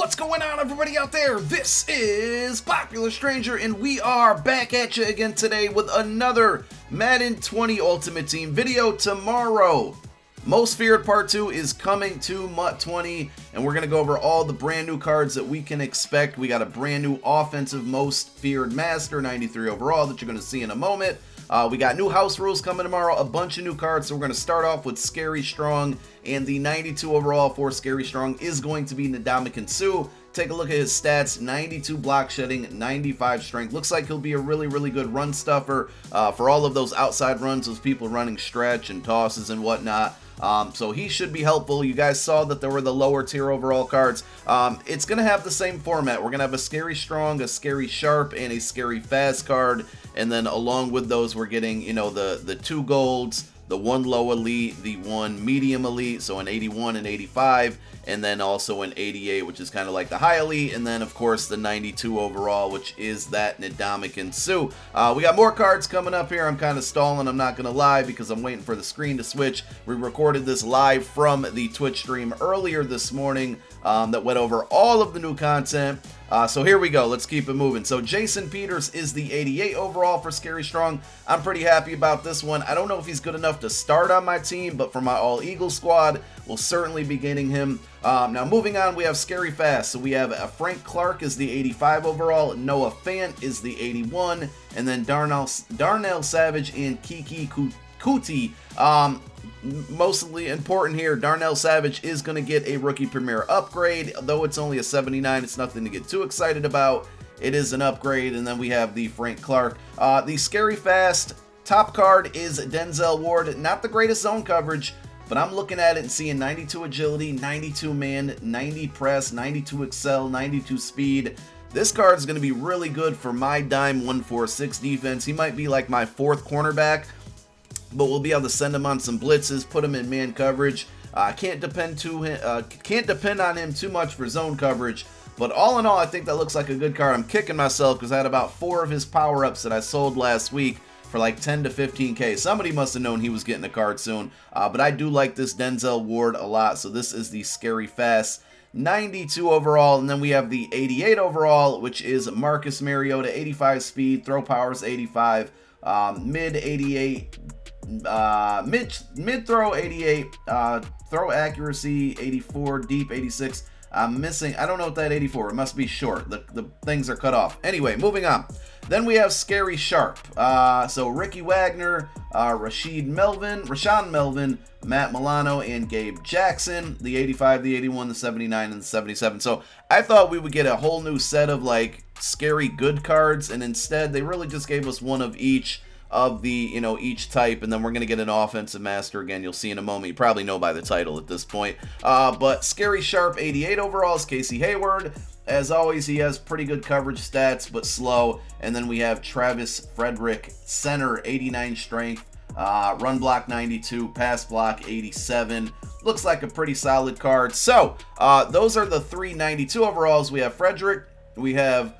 What's going on, everybody out there? This is Popular Stranger, and we are back at you again today with another Madden 20 Ultimate Team video tomorrow. Most Feared Part 2 is coming to MUT 20, and we're going to go over all the brand new cards that we can expect. We got a brand new offensive Most Feared Master, 93 overall, that you're going to see in a moment. We got new house rules coming tomorrow, a bunch of new cards, so we're going to start off with Scary Strong, and the 92 overall for Scary Strong is going to be Ndamukong Suh. Take a look at his stats: 92 block shedding, 95 strength. Looks like he'll be a really good run stuffer for all of those outside runs, those people running stretch and tosses and whatnot. So he should be helpful. You guys saw that there were the lower tier overall cards. It's going to have the same format. We're going to have a Scary Strong, a Scary Sharp, and a Scary Fast card. And then along with those, we're getting, you know, the 2 golds, the 1 low elite, the 1 medium elite, so an 81 and 85, and then also an 88, which is kind of like the high elite, and then of course the 92 overall, which is that Ndamukong Suh. We got more cards coming up here. I'm kind of stalling, I'm not gonna lie, because I'm waiting for the screen to switch. We recorded this live from the Twitch stream earlier this morning that went over all of the new content. So here we go. Let's keep it moving. So Jason Peters is the 88 overall for Scary Strong. I'm pretty happy about this one. I don't know if he's good enough to start on my team, but for my All Eagle squad, we'll certainly be getting him. Now moving on, we have Scary Fast. So we have Frank Clark is the 85 overall, Noah Fant is the 81, and then Darnell Savage and Kiki Kuti. Mostly important here, Darnell Savage is going to get a Rookie Premier upgrade. Though it's only a 79, it's nothing to get too excited about. It is an upgrade. And then we have the Frank Clark. The Scary Fast top card is Denzel Ward. Not the greatest zone coverage, but I'm looking at it and seeing 92 agility, 92 man, 90 press, 92 excel, 92 speed. This card is going to be really good for my dime 146 defense. He might be like my 4th cornerback, but we'll be able to send him on some blitzes, put him in man coverage. Can't depend on him too much for zone coverage. But all in all, I think that looks like a good card. I'm kicking myself because I had about 4 of his power-ups that I sold last week for like 10 to 15K. Somebody must have known he was getting a card soon. But I do like this Denzel Ward a lot. So this is the Scary Fast 92 overall. And then we have the 88 overall, which is Marcus Mariota, 85 speed, throw powers 85, mid 88. Mid throw 88, throw accuracy 84, deep 86. I'm missing, I don't know what that 84, it must be short. The things are cut off. Anyway, moving on. Then we have Scary Sharp. So Ricky Wagner, Rashawn Melvin, Matt Milano, and Gabe Jackson. The 85, the 81, the 79, and the 77. So I thought we would get a whole new set of like scary good cards, and instead they really just gave us one of each of the, you know, each type, and then we're going to get an offensive master again. You'll see in a moment. You probably know by the title at this point. But Scary Sharp 88 overall is Casey Hayward. As always, he has pretty good coverage stats, but slow. And then we have Travis Frederick, center, 89 strength, run block 92, pass block 87. Looks like a pretty solid card. So those are the 3 92 overalls. We have Frederick, we have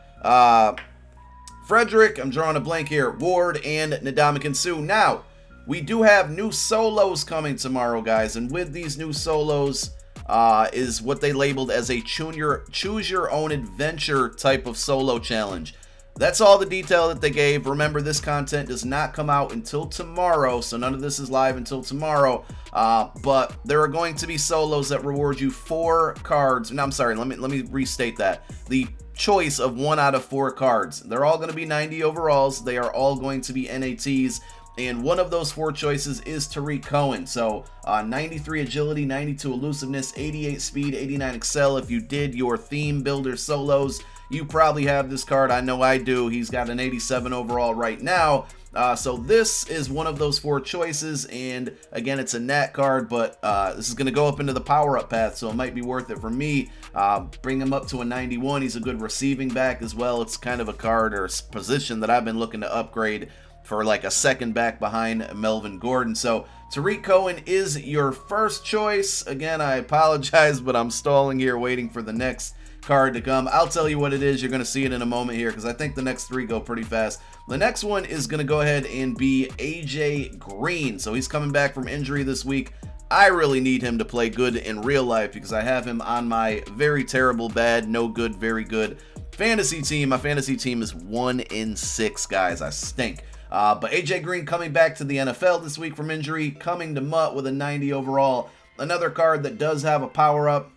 I'm drawing a blank here, Ward, and Ndamukong Suh. Now, we do have new solos coming tomorrow, guys, and with these new solos is what they labeled as a choose your own adventure type of solo challenge. That's all the detail that they gave. Remember, this content does not come out until tomorrow, so none of this is live until tomorrow. But there are going to be solos that reward you 4 cards. No, I'm sorry, let me restate that. The choice of 1 out of 4 cards. They're all going to be 90 overalls. They are all going to be NATs. And one of those 4 choices is Tariq Cohen. So 93 agility, 92 elusiveness, 88 speed, 89 excel. If you did your theme builder solos, you probably have this card. I know I do. He's got an 87 overall right now. So this is one of those 4 choices, and again, it's a nat card, but this is going to go up into the power-up path, so it might be worth it for me. Bring him up to a 91. He's a good receiving back as well. It's kind of a card or a position that I've been looking to upgrade for like a second back behind Melvin Gordon. So Tariq Cohen is your first choice. Again, I apologize, but I'm stalling here waiting for the next card to come. I'll tell you what it is. You're going to see it in a moment here because I think the next 3 go pretty fast. The next one is going to go ahead and be AJ Green. So he's coming back from injury this week. I really need him to play good in real life because I have him on my very terrible, bad, no good, very good fantasy team. My fantasy team is 1-6, guys. I stink. But AJ Green coming back to the NFL this week from injury, coming to Mutt with a 90 overall. Another card that does have a power-up.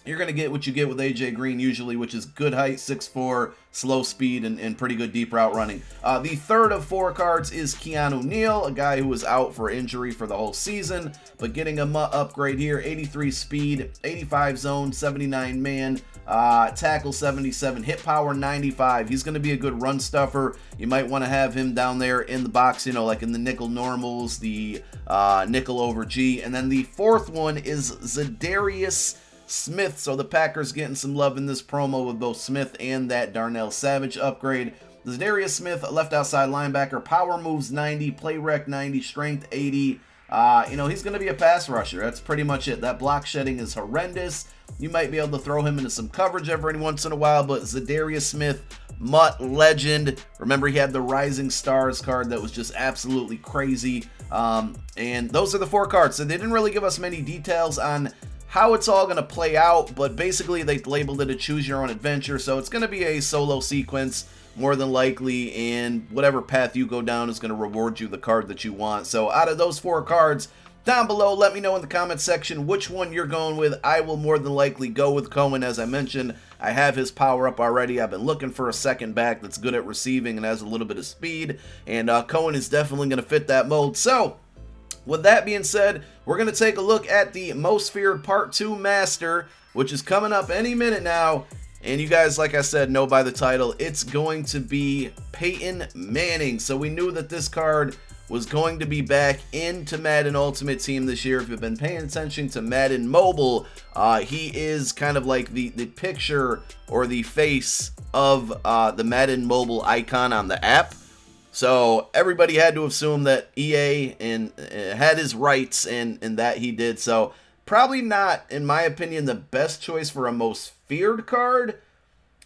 You're going to get what you get with AJ Green usually, which is good height, 6'4", slow speed, and pretty good deep route running. The third of 4 cards is Keanu Neal, a guy who was out for injury for the whole season, but getting a upgrade here, 83 speed, 85 zone, 79 man, tackle 77, hit power 95. He's going to be a good run stuffer. You might want to have him down there in the box, you know, like in the nickel normals, the nickel over G. And then the fourth one is Zadarius Smith. So the Packers getting some love in this promo with both Smith and that Darnell Savage upgrade. Zadarius Smith, left outside linebacker, power moves 90, play rec 90, strength 80. You know, he's going to be a pass rusher. That's pretty much it. That block shedding is horrendous. You might be able to throw him into some coverage every once in a while, but Zadarius Smith, Mutt legend. Remember, he had the Rising Stars card that was just absolutely crazy. And those are the 4 cards. So they didn't really give us many details on how it's all going to play out, but basically they labeled it a choose your own adventure, so it's going to be a solo sequence more than likely, and whatever path you go down is going to reward you the card that you want. So out of those 4 cards, down below, let me know in the comment section which one you're going with. I will more than likely go with Cohen. As I mentioned, I have his power up already. I've been looking for a second back that's good at receiving and has a little bit of speed, and Cohen is definitely going to fit that mold. So with that being said, we're going to take a look at the Most Feared Part 2 Master, which is coming up any minute now. And you guys, like I said, know by the title, it's going to be Peyton Manning. So we knew that this card was going to be back into Madden Ultimate Team this year. If you've been paying attention to Madden Mobile, he is kind of like the picture or the face of the Madden Mobile icon on the app. So everybody had to assume that EA had his rights, and that he did. So probably not, in my opinion, the best choice for a most feared card.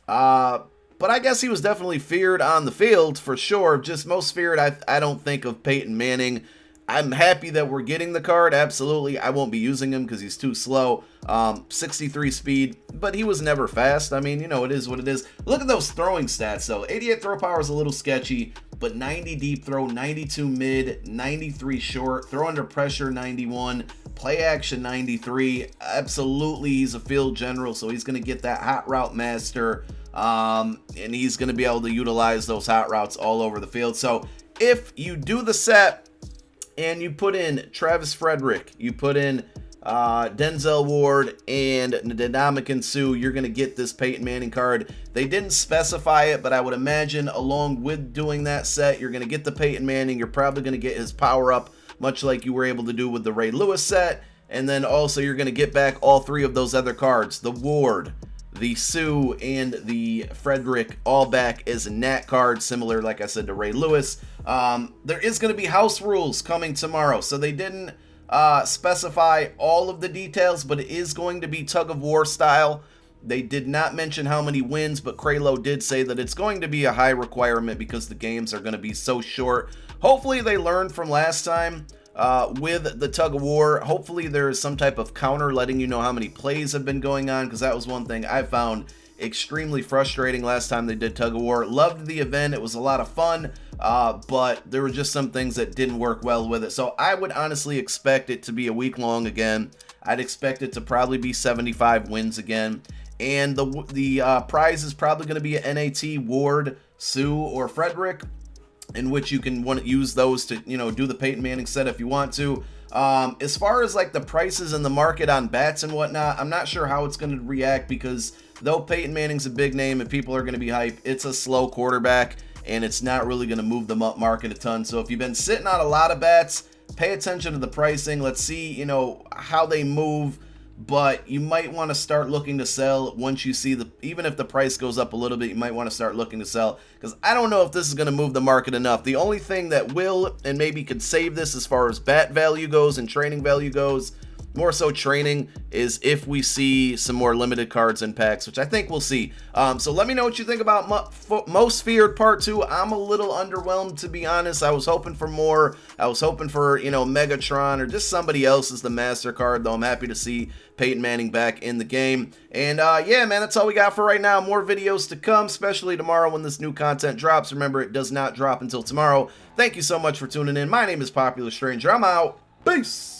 But I guess he was definitely feared on the field for sure. Just most feared, I don't think of Peyton Manning. I'm happy that we're getting the card, absolutely. I won't be using him because he's too slow. 63 speed, but he was never fast. I mean, you know, it is what it is. Look at those throwing stats, though. 88 throw power is a little sketchy, but 90 deep throw, 92 mid, 93 short, throw under pressure 91, play action 93. Absolutely, he's a field general, so he's going to get that hot route master, and he's going to be able to utilize those hot routes all over the field. So if you do the set and you put in Travis Frederick, you put in Denzel Ward and Ndamukong Suh, you're going to get this Peyton Manning card. They didn't specify it, but I would imagine along with doing that set, you're going to get the Peyton Manning. You're probably going to get his power up, much like you were able to do with the Ray Lewis set. And then also you're going to get back all 3 of those other cards, the Ward, the Suh, and the Frederick, all back as Nat cards, similar, like I said, to Ray Lewis. There is going to be house rules coming tomorrow, so they didn't specify all of the details, but it is going to be tug of war style. They did not mention how many wins, but Kralo did say that it's going to be a high requirement because the games are going to be so short. Hopefully they learned from last time with the tug of war. Hopefully there's some type of counter letting you know how many plays have been going on, because that was one thing I found extremely frustrating last time they did tug of war. Loved the event, it was a lot of fun, but there were just some things that didn't work well with it. So I would honestly expect it to be a week long again. I'd expect it to probably be 75 wins again, and the prize is probably going to be a NAT, Ward, Suh, or Frederick, in which you can use those to, you know, do the Peyton Manning set if you want to. As far as like the prices in the market on bats and whatnot, I'm not sure how it's going to react, because though Peyton Manning's a big name and people are going to be hyped, it's a slow quarterback and it's not really going to move them up market a ton. So if you've been sitting on a lot of bats, pay attention to the pricing. Let's see, you know, how they move. But you might want to start looking to sell once you see even if the price goes up a little bit, you might want to start looking to sell, because I don't know if this is going to move the market enough. The only thing that will and maybe could save this as far as bat value goes and training value goes, more so training, is if we see some more limited cards in packs, which I think we'll see. So let me know what you think about Most Feared Part 2. I'm a little underwhelmed, to be honest. I was hoping for more. I was hoping for, you know, Megatron or just somebody else as the master card, though I'm happy to see Peyton Manning back in the game. And yeah, man, that's all we got for right now. More videos to come, especially tomorrow when this new content drops. Remember, it does not drop until tomorrow. Thank you so much for tuning in. My name is Popular Stranger. I'm out. Peace.